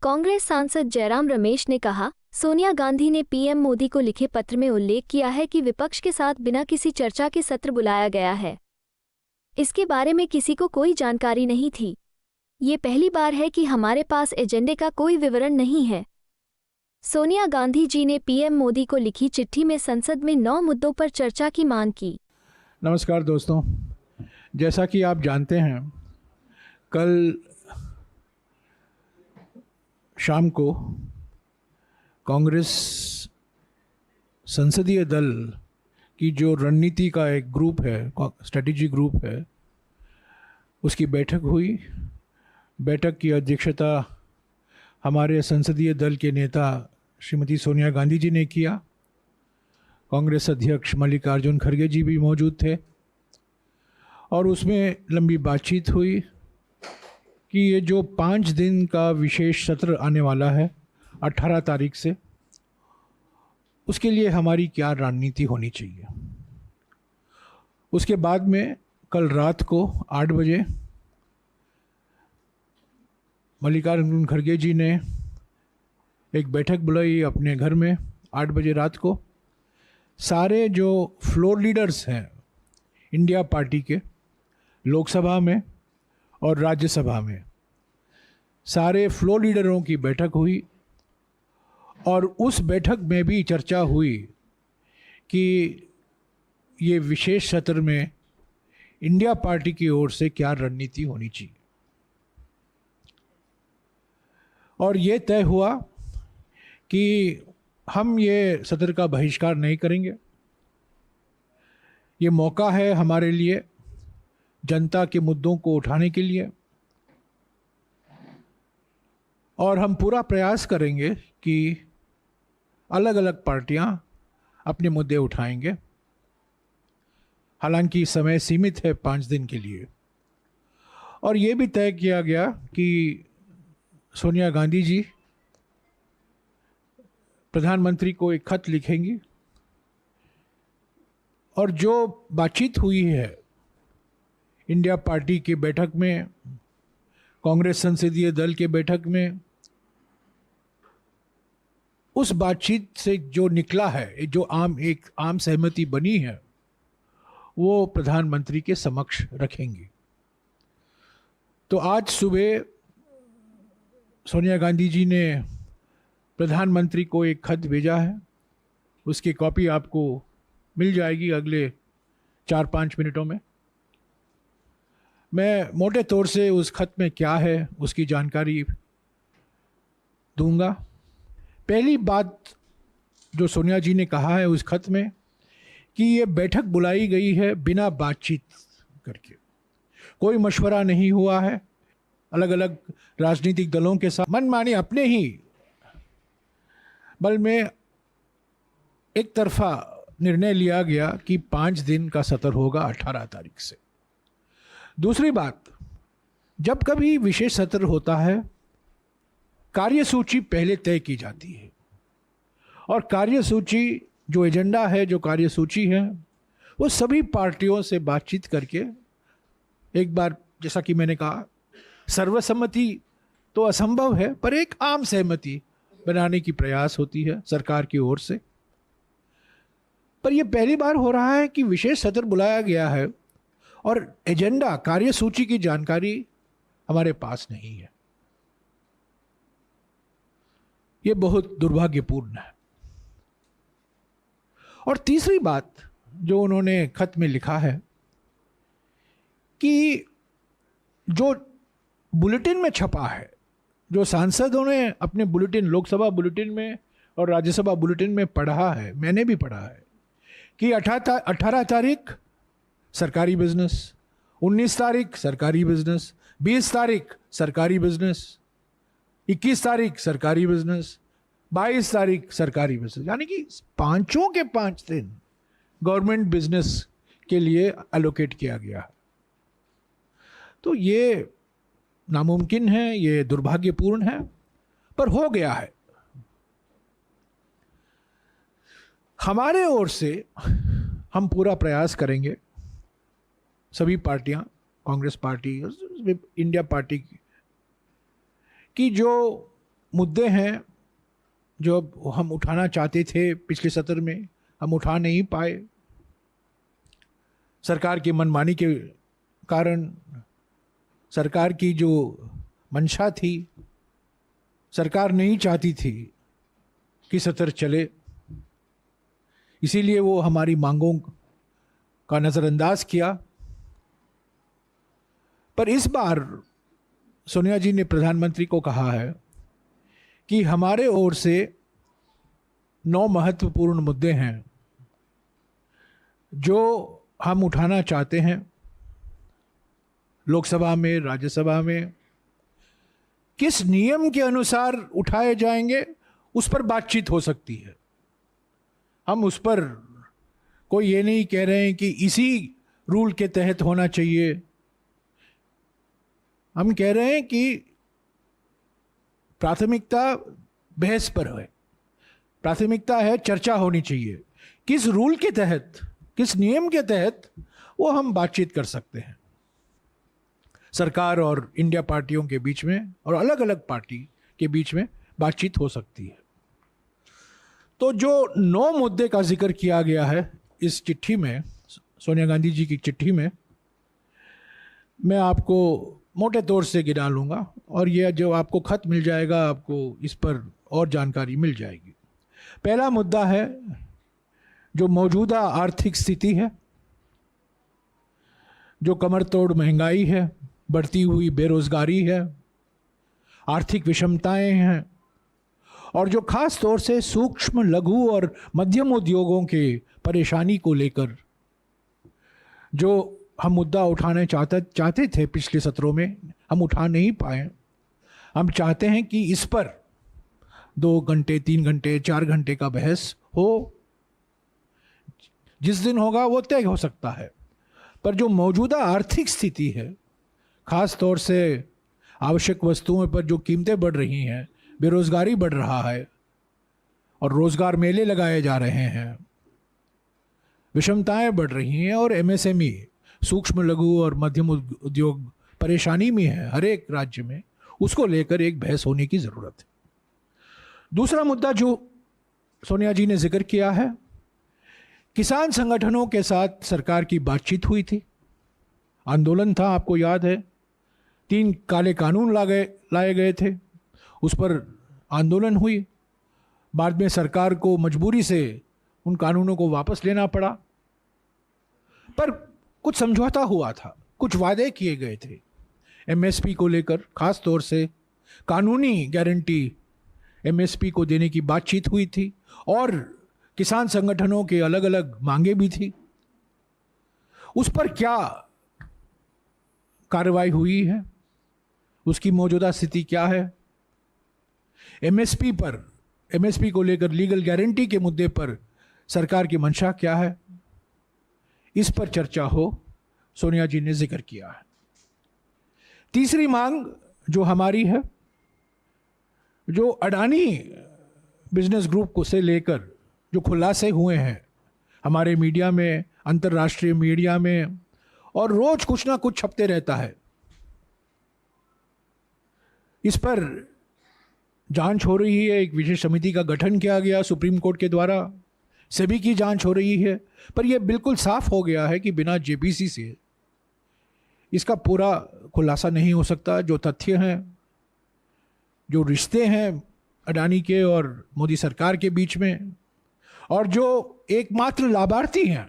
कांग्रेस सांसद जयराम रमेश ने कहा, सोनिया गांधी ने पीएम मोदी को लिखे पत्र में उल्लेख किया है कि विपक्ष के साथ बिना किसी चर्चा के सत्र बुलाया गया है। इसके बारे में किसी को कोई जानकारी नहीं थी। ये पहली बार है कि हमारे पास एजेंडे का कोई विवरण नहीं है। सोनिया गांधी जी ने पीएम मोदी को लिखी चिट्ठी में संसद में 9 मुद्दों पर चर्चा की मांग की। नमस्कार दोस्तों, जैसा कि आप जानते हैं, कल शाम को कांग्रेस संसदीय दल की जो रणनीति का एक ग्रुप है, स्ट्रेटेजी ग्रुप है, उसकी बैठक हुई। बैठक की अध्यक्षता हमारे संसदीय दल के नेता श्रीमती सोनिया गांधी जी ने किया। कांग्रेस अध्यक्ष मल्लिकार्जुन खड़गे जी भी मौजूद थे और उसमें लंबी बातचीत हुई कि ये जो 5 दिन का विशेष सत्र आने वाला है 18 तारीख से, उसके लिए हमारी क्या रणनीति होनी चाहिए। उसके बाद में कल रात को 8 बजे मल्लिकार्जुन खड़गे जी ने एक बैठक बुलाई अपने घर में। 8 बजे रात को सारे जो फ्लोर लीडर्स हैं इंडिया पार्टी के, लोकसभा में और राज्यसभा में, सारे फ्लोर लीडरों की बैठक हुई और उस बैठक में भी चर्चा हुई कि ये विशेष सत्र में इंडिया पार्टी की ओर से क्या रणनीति होनी चाहिए। और ये तय हुआ कि हम ये सत्र का बहिष्कार नहीं करेंगे। ये मौका है हमारे लिए जनता के मुद्दों को उठाने के लिए, और हम पूरा प्रयास करेंगे कि अलग अलग पार्टियां अपने मुद्दे उठाएंगे। हालांकि समय सीमित है 5 दिन के लिए। और ये भी तय किया गया कि सोनिया गांधी जी प्रधानमंत्री को एक खत लिखेंगी और जो बातचीत हुई है इंडिया पार्टी की बैठक में, कांग्रेस संसदीय दल के बैठक में, उस बातचीत से जो निकला है, जो एक आम सहमति बनी है, वो प्रधानमंत्री के समक्ष रखेंगे। तो आज सुबह सोनिया गांधी जी ने प्रधानमंत्री को एक खत भेजा है। उसकी कॉपी आपको मिल जाएगी अगले 4-5 मिनटों में। मैं मोटे तौर से उस खत में क्या है उसकी जानकारी दूंगा। पहली बात जो सोनिया जी ने कहा है उस खत में कि ये बैठक बुलाई गई है बिना बातचीत करके, कोई मशवरा नहीं हुआ है। अलग अलग राजनीतिक दलों के साथ मनमानी अपने ही बल में एक तरफा निर्णय लिया गया कि 5 दिन का सत्र होगा 18 तारीख से। दूसरी बात, जब कभी विशेष सत्र होता है, कार्यसूची पहले तय की जाती है और कार्यसूची जो एजेंडा है, जो कार्यसूची है, वो सभी पार्टियों से बातचीत करके एक बार, जैसा कि मैंने कहा, सर्वसम्मति तो असंभव है, पर एक आम सहमति बनाने की प्रयास होती है सरकार की ओर से। पर यह पहली बार हो रहा है कि विशेष सत्र बुलाया गया है और एजेंडा, कार्यसूची की जानकारी हमारे पास नहीं है। यह बहुत दुर्भाग्यपूर्ण है। और तीसरी बात जो उन्होंने खत में लिखा है कि जो बुलेटिन में छपा है, जो सांसदों ने अपने बुलेटिन, लोकसभा बुलेटिन में और राज्यसभा बुलेटिन में पढ़ा है, मैंने भी पढ़ा है कि 18 तारीख सरकारी बिजनेस, 19 तारीख सरकारी बिजनेस, 20 तारीख सरकारी बिजनेस, 21 तारीख सरकारी बिजनेस, 22 तारीख सरकारी बिजनेस, यानी कि 5 के 5 दिन गवर्नमेंट बिजनेस के लिए एलोकेट किया गया। तो ये नामुमकिन है, ये दुर्भाग्यपूर्ण है, पर हो गया है। हमारे ओर से हम पूरा प्रयास करेंगे, सभी पार्टियां, कांग्रेस पार्टी, इंडिया पार्टी की जो मुद्दे हैं जो हम उठाना चाहते थे पिछले सत्र में, हम उठा नहीं पाए सरकार की मनमानी के कारण। सरकार की जो मंशा थी, सरकार नहीं चाहती थी कि सत्र चले, इसीलिए वो हमारी मांगों का नज़रअंदाज किया। पर इस बार सोनिया जी ने प्रधानमंत्री को कहा है कि हमारे ओर से 9 महत्वपूर्ण मुद्दे हैं जो हम उठाना चाहते हैं लोकसभा में, राज्यसभा में। किस नियम के अनुसार उठाए जाएंगे उस पर बातचीत हो सकती है। हम उस पर कोई ये नहीं कह रहे हैं कि इसी रूल के तहत होना चाहिए। हम कह रहे हैं कि प्राथमिकता बहस पर है, प्राथमिकता है चर्चा होनी चाहिए। किस रूल के तहत, किस नियम के तहत, वो हम बातचीत कर सकते हैं सरकार और इंडिया पार्टियों के बीच में, और अलग अलग पार्टी के बीच में बातचीत हो सकती है। तो जो 9 मुद्दे का जिक्र किया गया है इस चिट्ठी में, सोनिया गांधी जी की चिट्ठी में, मैं आपको मोटे तौर से गिना लूँगा और यह जो आपको खत मिल जाएगा आपको इस पर और जानकारी मिल जाएगी। पहला मुद्दा है जो मौजूदा आर्थिक स्थिति है, जो कमर तोड़ महंगाई है, बढ़ती हुई बेरोजगारी है, आर्थिक विषमताएं हैं, और जो खास तौर से सूक्ष्म, लघु और मध्यम उद्योगों के परेशानी को लेकर जो हम मुद्दा उठाने चाहते थे पिछले सत्रों में, हम उठा नहीं पाए। हम चाहते हैं कि इस पर 2 घंटे, 3 घंटे, 4 घंटे का बहस हो। जिस दिन होगा वो तय हो सकता है, पर जो मौजूदा आर्थिक स्थिति है, खास तौर से आवश्यक वस्तुओं पर जो कीमतें बढ़ रही हैं, बेरोजगारी बढ़ रहा है और रोजगार मेले लगाए जा रहे हैं, विषमताएं बढ़ रही हैं और एमएसएमई, सूक्ष्म, लघु और मध्यम उद्योग परेशानी में है हर एक राज्य में, उसको लेकर एक बहस होने की ज़रूरत है। दूसरा मुद्दा जो सोनिया जी ने जिक्र किया है, किसान संगठनों के साथ सरकार की बातचीत हुई थी, आंदोलन था, आपको याद है, 3 काले कानून लाए गए थे, उस पर आंदोलन हुई। बाद में सरकार को मजबूरी से उन कानूनों को वापस लेना पड़ा, पर कुछ समझौता हुआ था, कुछ वादे किए गए थे एमएसपी को लेकर, खास तौर से कानूनी गारंटी एमएसपी को देने की बातचीत हुई थी और किसान संगठनों के अलग अलग मांगे भी थी। उस पर क्या कार्रवाई हुई है, उसकी मौजूदा स्थिति क्या है, एमएसपी को लेकर लीगल गारंटी के मुद्दे पर सरकार की मंशा क्या है, इस पर चर्चा हो, सोनिया जी ने जिक्र किया है। तीसरी मांग जो हमारी है, जो अडानी बिजनेस ग्रुप को से लेकर जो खुलासे हुए हैं हमारे मीडिया में, अंतर्राष्ट्रीय मीडिया में, और रोज कुछ ना कुछ छपते रहता है, इस पर जांच हो रही है। एक विशेष समिति का गठन किया गया सुप्रीम कोर्ट के द्वारा, सेबी की जांच हो रही है, पर यह बिल्कुल साफ हो गया है कि बिना जेपीसी से इसका पूरा खुलासा नहीं हो सकता। जो तथ्य हैं, जो रिश्ते हैं अडानी के और मोदी सरकार के बीच में, और जो एकमात्र लाभार्थी हैं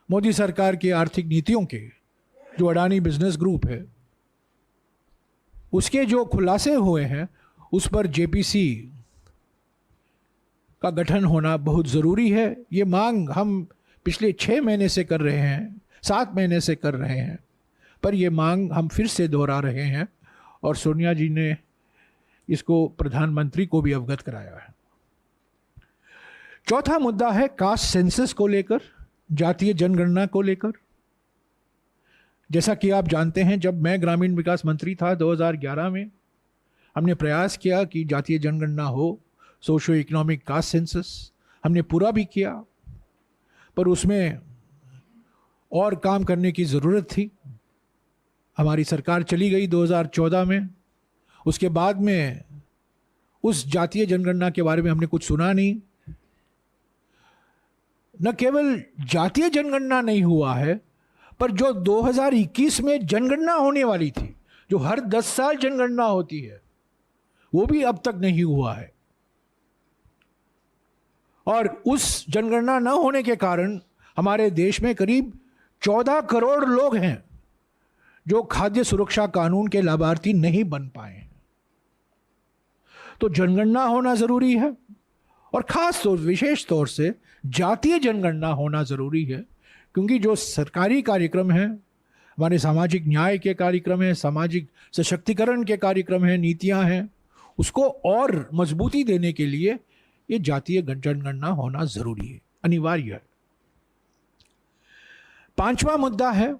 मोदी सरकार की आर्थिक नीतियों के, जो अडानी बिजनेस ग्रुप है, उसके जो खुलासे हुए हैं, उस पर जेपीसी का गठन होना बहुत ज़रूरी है। ये मांग हम पिछले 6 महीने से कर रहे हैं, 7 महीने से कर रहे हैं, पर ये मांग हम फिर से दोहरा रहे हैं और सोनिया जी ने इसको प्रधानमंत्री को भी अवगत कराया है। चौथा मुद्दा है कास्ट सेंसस को लेकर, जातीय जनगणना को लेकर। जैसा कि आप जानते हैं, जब मैं ग्रामीण विकास मंत्री था 2011 में, हमने प्रयास किया कि जातीय जनगणना हो, सोशो इकोनॉमिक कास्ट सेंसस, हमने पूरा भी किया, पर उसमें और काम करने की ज़रूरत थी। हमारी सरकार चली गई 2014 में, उसके बाद में उस जातीय जनगणना के बारे में हमने कुछ सुना नहीं। न केवल जातीय जनगणना नहीं हुआ है, पर जो 2021 में जनगणना होने वाली थी, जो हर 10 साल जनगणना होती है, वो भी अब तक नहीं हुआ है। और उस जनगणना न होने के कारण हमारे देश में करीब 14 करोड़ लोग हैं जो खाद्य सुरक्षा कानून के लाभार्थी नहीं बन पाए हैं। तो जनगणना होना जरूरी है, और खास तौर विशेष तौर से जातीय जनगणना होना जरूरी है, क्योंकि जो सरकारी कार्यक्रम हैं, हमारे सामाजिक न्याय के कार्यक्रम हैं, सामाजिक सशक्तिकरण के कार्यक्रम हैं, नीतियां हैं, उसको और मजबूती देने के लिए ये जातीय जनगणना होना जरूरी है, अनिवार्य है। 5वां मुद्दा है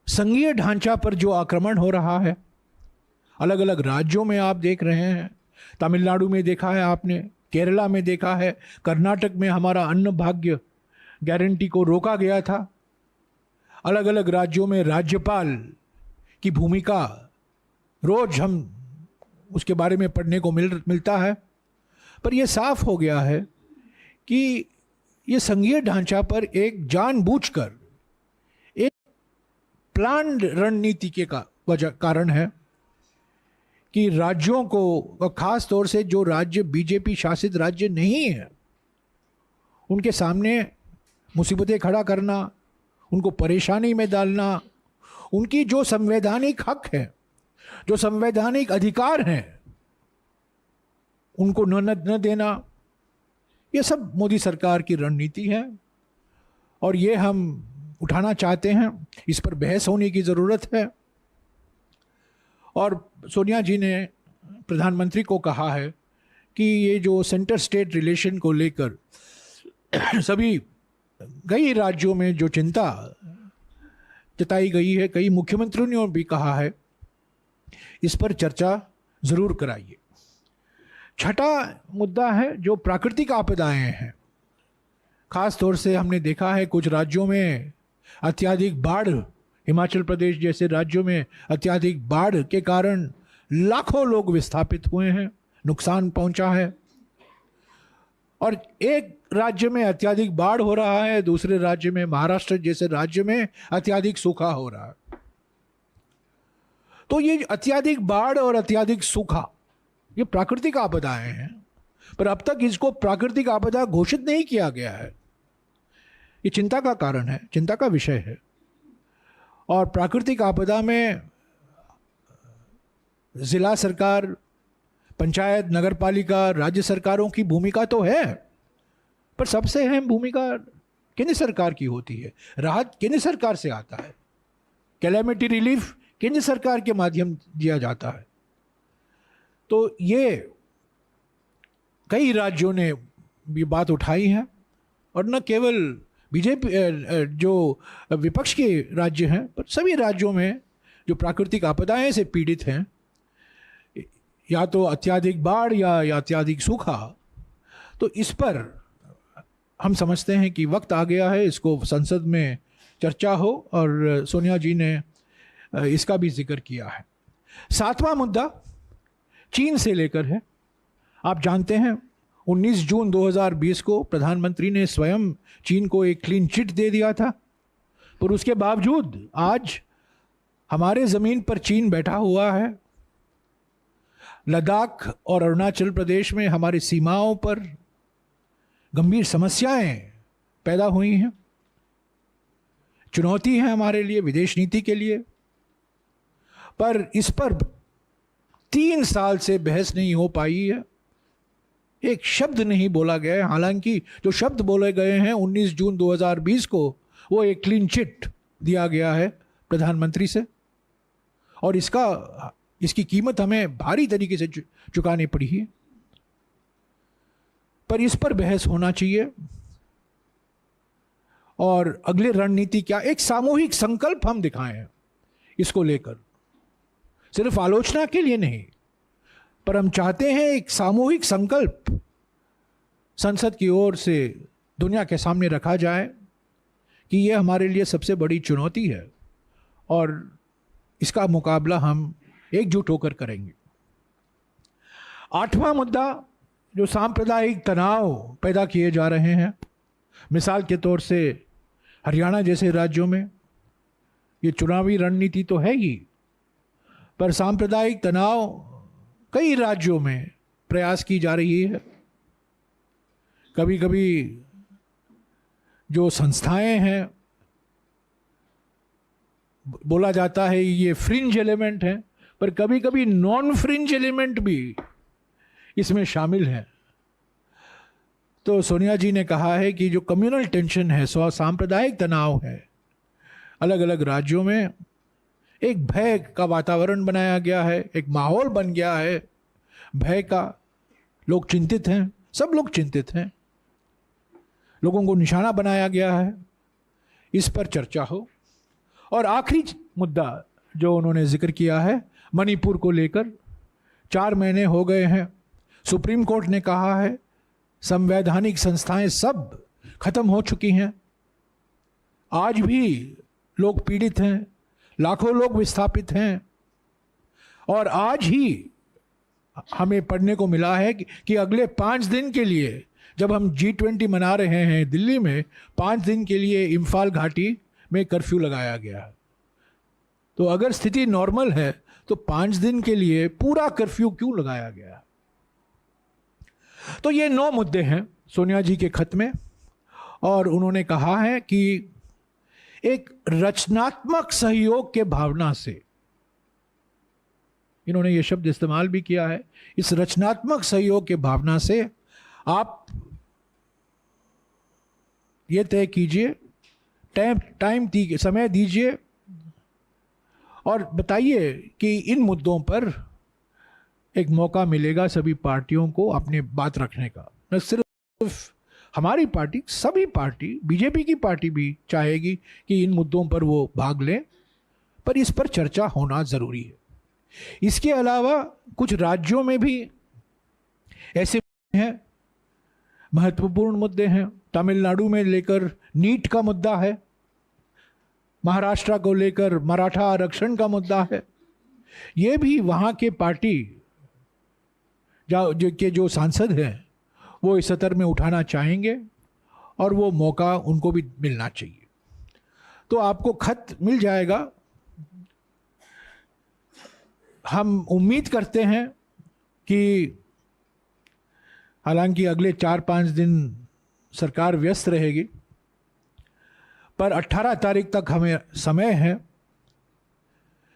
संघीय ढांचा पर जो आक्रमण हो रहा है। अलग अलग राज्यों में आप देख रहे हैं, तमिलनाडु में देखा है आपने, केरला में देखा है, कर्नाटक में हमारा अन्न भाग्य गारंटी को रोका गया था। अलग अलग राज्यों में राज्यपाल की भूमिका रोज हम उसके बारे में पढ़ने को मिलता है। पर यह साफ हो गया है कि ये संघीय ढांचा पर एक जानबूझकर एक प्लान रणनीति के कारण है कि राज्यों को, खास तौर से जो राज्य बीजेपी शासित राज्य नहीं है, उनके सामने मुसीबतें खड़ा करना, उनको परेशानी में डालना, उनकी जो संवैधानिक हक है, जो संवैधानिक अधिकार हैं, उनको न देना, ये सब मोदी सरकार की रणनीति है। और ये हम उठाना चाहते हैं, इस पर बहस होने की ज़रूरत है। और सोनिया जी ने प्रधानमंत्री को कहा है कि ये जो सेंटर स्टेट रिलेशन को लेकर सभी कई राज्यों में जो चिंता जताई गई है, कई मुख्यमंत्रियों ने भी कहा है, इस पर चर्चा ज़रूर कराइए। 6वां मुद्दा है जो प्राकृतिक आपदाएं हैं। खास तौर से हमने देखा है कुछ राज्यों में अत्यधिक बाढ़, हिमाचल प्रदेश जैसे राज्यों में अत्यधिक बाढ़ के कारण लाखों लोग विस्थापित हुए हैं, नुकसान पहुंचा है। और एक राज्य में अत्यधिक बाढ़ हो रहा है, दूसरे राज्य में, महाराष्ट्र जैसे राज्य में अत्यधिक सूखा हो रहा है। तो ये अत्यधिक बाढ़ और अत्यधिक सूखा ये प्राकृतिक आपदाएं हैं, पर अब तक इसको प्राकृतिक आपदा घोषित नहीं किया गया है। ये चिंता का कारण है, चिंता का विषय है। और प्राकृतिक आपदा में जिला सरकार, पंचायत, नगरपालिका, राज्य सरकारों की भूमिका तो है, पर सबसे अहम भूमिका केंद्र सरकार की होती है। राहत केंद्र सरकार से आता है, कैलेमिटी रिलीफ केंद्र सरकार के माध्यम दिया जाता है। तो ये कई राज्यों ने ये बात उठाई है, और न केवल बीजेपी जो विपक्ष के राज्य हैं, पर सभी राज्यों में जो प्राकृतिक आपदाएं से पीड़ित हैं, या तो अत्यधिक बाढ़ या अत्यधिक सूखा, तो इस पर हम समझते हैं कि वक्त आ गया है इसको संसद में चर्चा हो, और सोनिया जी ने इसका भी जिक्र किया है। 7वां मुद्दा चीन से लेकर है। आप जानते हैं 19 जून 2020 को प्रधानमंत्री ने स्वयं चीन को एक क्लीन चिट दे दिया था, पर उसके बावजूद आज हमारे ज़मीन पर चीन बैठा हुआ है। लद्दाख और अरुणाचल प्रदेश में हमारी सीमाओं पर गंभीर समस्याएं पैदा हुई हैं, चुनौती है हमारे लिए, विदेश नीति के लिए। पर इस पर 3 साल से बहस नहीं हो पाई है, एक शब्द नहीं बोला गया है। हालांकि जो शब्द बोले गए हैं 19 जून 2020 को, वो एक क्लीन चिट दिया गया है प्रधानमंत्री से, और इसकी कीमत हमें भारी तरीके से चुकानी पड़ी है। पर इस पर बहस होना चाहिए, और अगली रणनीति क्या, एक सामूहिक संकल्प हम दिखाएं हैं इसको लेकर, सिर्फ आलोचना के लिए नहीं, पर हम चाहते हैं एक सामूहिक संकल्प संसद की ओर से दुनिया के सामने रखा जाए कि यह हमारे लिए सबसे बड़ी चुनौती है, और इसका मुकाबला हम एकजुट होकर करेंगे। आठवां मुद्दा जो सांप्रदायिक तनाव पैदा किए जा रहे हैं, मिसाल के तौर से हरियाणा जैसे राज्यों में ये चुनावी रणनीति तो है ही, पर सांप्रदायिक तनाव कई राज्यों में प्रयास की जा रही है। कभी कभी जो संस्थाएं हैं, बोला जाता है ये फ्रिंज एलिमेंट हैं, पर कभी कभी नॉन फ्रिंज एलिमेंट भी इसमें शामिल हैं। तो सोनिया जी ने कहा है कि जो कम्युनल टेंशन है, सांप्रदायिक तनाव है, अलग अलग राज्यों में एक भय का वातावरण बनाया गया है, एक माहौल बन गया है भय का। लोग चिंतित हैं, सब लोग चिंतित हैं, लोगों को निशाना बनाया गया है। इस पर चर्चा हो। और आखिरी मुद्दा जो उन्होंने जिक्र किया है, मणिपुर को लेकर 4 महीने हो गए हैं, सुप्रीम कोर्ट ने कहा है संवैधानिक संस्थाएं सब खत्म हो चुकी हैं, आज भी लोग पीड़ित हैं, लाखों लोग विस्थापित हैं। और आज ही हमें पढ़ने को मिला है कि अगले 5 दिन के लिए, जब हम G20 मना रहे हैं दिल्ली में, 5 दिन के लिए इम्फाल घाटी में कर्फ्यू लगाया गया है। तो अगर स्थिति नॉर्मल है तो 5 दिन के लिए पूरा कर्फ्यू क्यों लगाया गया? तो ये 9 मुद्दे हैं सोनिया जी के खत में, और उन्होंने कहा है कि एक रचनात्मक सहयोग के भावना से, इन्होंने ये शब्द इस्तेमाल भी किया है, इस रचनात्मक सहयोग के भावना से आप ये तय कीजिए, समय दीजिए और बताइए कि इन मुद्दों पर एक मौका मिलेगा सभी पार्टियों को अपनी बात रखने का। न सिर्फ हमारी पार्टी, सभी पार्टी, बीजेपी की पार्टी भी चाहेगी कि इन मुद्दों पर वो भाग लें, पर इस पर चर्चा होना ज़रूरी है। इसके अलावा कुछ राज्यों में भी ऐसे हैं, महत्वपूर्ण मुद्दे हैं। तमिलनाडु में लेकर नीट का मुद्दा है, महाराष्ट्र को लेकर मराठा आरक्षण का मुद्दा है। ये भी वहाँ के पार्टी जो सांसद हैं वो इस सत्र में उठाना चाहेंगे और वो मौका उनको भी मिलना चाहिए। तो आपको खत मिल जाएगा। हम उम्मीद करते हैं कि हालांकि अगले 4-5 दिन सरकार व्यस्त रहेगी, पर 18 तारीख तक हमें समय है।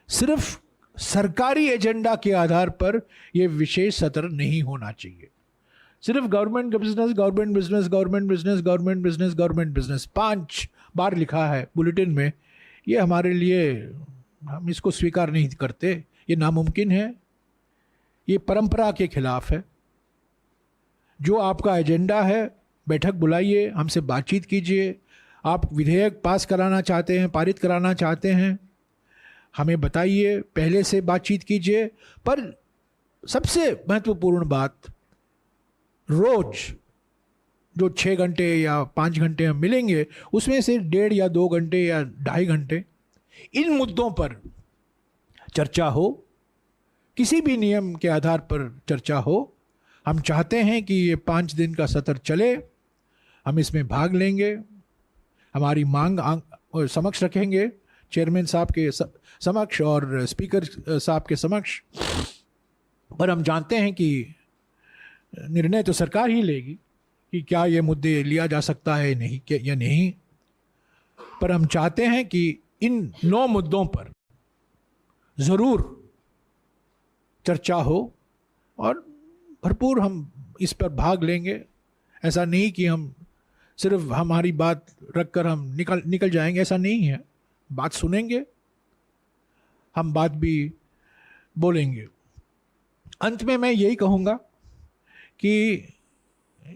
सिर्फ सरकारी एजेंडा के आधार पर यह विशेष सत्र नहीं होना चाहिए। सिर्फ government business, government business, government business, government business, government business 5 बार लिखा है बुलेटिन में, ये हमारे लिए, हम इसको स्वीकार नहीं करते। ये नामुमकिन है, ये परंपरा के खिलाफ है। जो आपका एजेंडा है, बैठक बुलाइए, हमसे बातचीत कीजिए। आप विधेयक पास कराना चाहते हैं, पारित कराना चाहते हैं, हमें बताइए, पहले से बातचीत कीजिए। पर सबसे महत्वपूर्ण बात, रोज जो 6 घंटे या 5 घंटे हम मिलेंगे, उसमें से 1.5 या 2 घंटे या 2.5 घंटे इन मुद्दों पर चर्चा हो, किसी भी नियम के आधार पर चर्चा हो। हम चाहते हैं कि ये 5 दिन का सत्र चले, हम इसमें भाग लेंगे, हमारी मांग समक्ष रखेंगे, चेयरमैन साहब के समक्ष और स्पीकर साहब के समक्ष। पर हम जानते हैं कि निर्णय तो सरकार ही लेगी कि क्या ये मुद्दे लिया जा सकता है नहीं या नहीं। पर हम चाहते हैं कि इन 9 मुद्दों पर ज़रूर चर्चा हो और भरपूर हम इस पर भाग लेंगे। ऐसा नहीं कि हम सिर्फ हमारी बात रखकर हम निकल जाएंगे, ऐसा नहीं है। बात सुनेंगे, हम बात भी बोलेंगे। अंत में मैं यही कहूँगा कि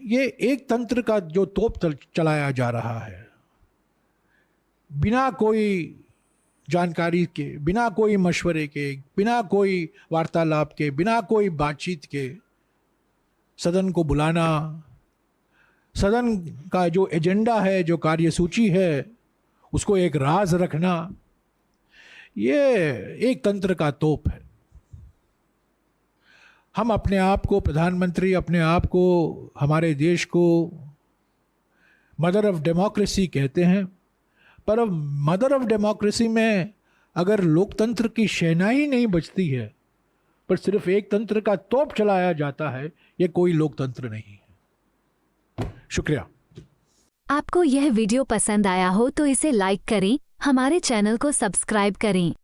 ये एक तंत्र का जो तोप चलाया जा रहा है, बिना कोई जानकारी के, बिना कोई मशवरे के, बिना कोई वार्तालाप के, बिना कोई बातचीत के सदन को बुलाना, सदन का जो एजेंडा है, जो कार्यसूची है, उसको एक राज रखना, ये एक तंत्र का तोप है। हम अपने आप को प्रधानमंत्री, अपने आप को, हमारे देश को मदर ऑफ डेमोक्रेसी कहते हैं, पर अब मदर ऑफ डेमोक्रेसी में अगर लोकतंत्र की शहनाई नहीं बजती है, पर सिर्फ एक तंत्र का तोप चलाया जाता है, ये कोई लोकतंत्र नहीं है। शुक्रिया। आपको यह वीडियो पसंद आया हो तो इसे लाइक करें, हमारे चैनल को सब्सक्राइब करें।